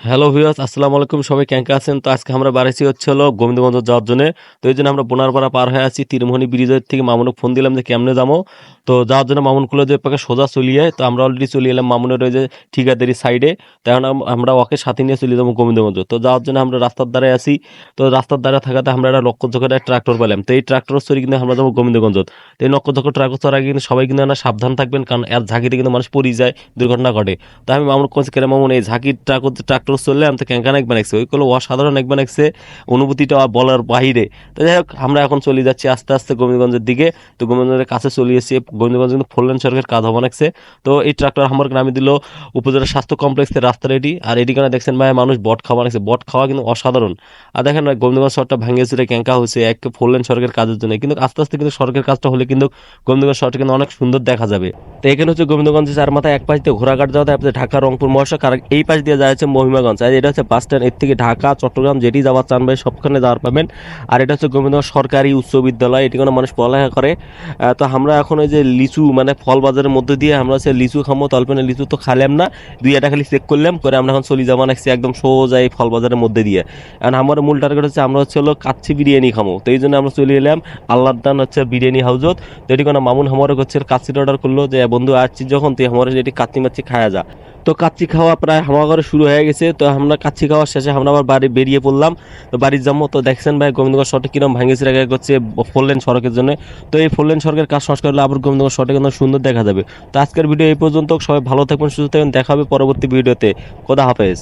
Hello viewers, আসসালামু আলাইকুম। সবাই কেমন আছেন? তো আজকে আমরা বাড়াইছি হচ্ছে হলো গোবিন্দগঞ্জ যাওয়ার জন্য। তো এই জন্য আমরা বোনারপাড়া পার হয়ে আছি। তীরমোহনী ব্রিজের থেকে মামুনকে ফোন দিলাম যে কেমনে যাবো। তো যাওয়ার জন্য মামুন খুলে যে পাকে সোজা চলিয়ে, তো আমরা অলরেডি চলে এলাম মামুনের ওই যে ঠিকাদারি সাইডে। তখন আমরা ওকে সাথে নিয়ে চলে যাবো গোবিন্দগঞ্জ। তো যাওয়ার জন্য আমরা রাস্তার ধারে আছি। তো রাস্তার ধারে থাকাতে আমরা একটা লক্ষ্যচকের একটা ট্রাক্টর পেলাম। তো এই ট্রাক্টর চড়ে কিন্তু আমরা যাবো গোবিন্দগঞ্জ। তো এই লক্ষ্যচকের ট্রাক্টর চড়ার আগে কিন্তু সবাই কিন্তু না সাবধান থাকবেন, কারণ এর ঝাঁকিতে কিন্তু মানুষ পড়ে যায়, দুর্ঘটনা ঘটে। তো আমি মামুন কোচ কেন মামুন এই ঝাঁকির ট্রাক্টর চললে আমি তো ক্যাঙ্কান এক বানাইছে, ওইগুলো অসাধারণ এক বানাইছে, অনুভূতিটা বলার বাহিরে। তো যাই হোক, আমরা এখন চলে যাচ্ছি আস্তে আস্তে গোবিন্দগঞ্জের দিকে। তো গোবিন্দগঞ্জের কাছে চলে এসেছি। গোবিন্দগঞ্জ কিন্তু ফোরলেন সড়কের কাজ বানাচ্ছে। তো এই ট্রাক্টর আমার নামে দিল উপজেলা স্বাস্থ্য কমপ্লেক্সের রাস্তা রেডি। আর এদিকে দেখছেন ভাই, মানুষ বট খাওয়া বানাইছে, বট খাওয়া কিন্তু অসাধারণ। আর দেখেন ভাই, গোবিন্দগঞ্জ শহরটা ভাঙিয়েছে, ক্যাঙ্কা হয়েছে এক ফোরলেন সড়কের কাজের জন্য। কিন্তু আস্তে আস্তে কিন্তু সড়কের কাজটা হলে কিন্তু গোবিন্দগঞ্জ শহরটা কিন্তু অনেক সুন্দর দেখা যাবে। তো এখানে হচ্ছে গোবিন্দগঞ্জ চার মাথায় এক পাশ দিয়ে ঘোড়াঘাট যাওয়া যায় ঢাকা রংপুর মহাসড়ক, আর এই পাশ দিয়ে যায় হচ্ছে মহিমাগঞ্জ। আর এটা হচ্ছে বাস স্ট্যান্ড, এর থেকে ঢাকা চট্টগ্রাম যেটি যাওয়ার চান ভাই সবখানে যাওয়ার পাবেন। আর এটা হচ্ছে গোবিন্দগঞ্জ সরকারি উচ্চ বিদ্যালয়, এটি কোনো মানুষ পড়ালেখা করে। তো আমরা এখন ওই যে লিচু মানে ফল বাজারের মধ্যে দিয়ে আমরা হচ্ছে লিচু খামো, তলপেনে লিচু তো খাইলাম না, দুই একটা খালি চেক করলাম করে আমরা এখন চলে যাবো নাকছি একদম সোজা এই ফল বাজারের মধ্যে দিয়ে। কারণ আমার মূল টার্গেট হচ্ছে আমরা হচ্ছে হলো কাচ্চি বিরিয়ানি খামো। তো এই জন্য আমরা চলে এলাম আল্লাহর দান হচ্ছে বিরিয়ানি হাউজত। তো এটি কোনো মামুন হামারে হচ্ছে কাচ্চিটা অর্ডার করলো যে বন্ধু আসছি যখন তুই আমার এটি কাচ্চি মাচ্চি খাওয়া যা। তো কাচ্চি খাওয়া প্রায় হামাগরে শুরু হয়ে গেছে। তো আমরা কাচ্চি খাওয়ার শেষে আমরা আবার বাড়ি বেরিয়ে পড়লাম। তো বাড়ির যাবো। তো দেখছেন ভাই গোবিন্দগঞ্জ শহরটা কিরকম ভাঙেছে রেখে হচ্ছে ফোরলেন সড়কের জন্য। তো এই ফোরলেন সড়কের কাজ সংস্কার হলে আবার গোবিন্দগঞ্জ শহরটা কিন্তু সুন্দর দেখা যাবে। তো আজকের ভিডিও এই পর্যন্ত। সবাই ভালো থাকবেন, সুস্থ থাকবেন, দেখা হবে পরবর্তী ভিডিওতে। খোদা হাফেজ।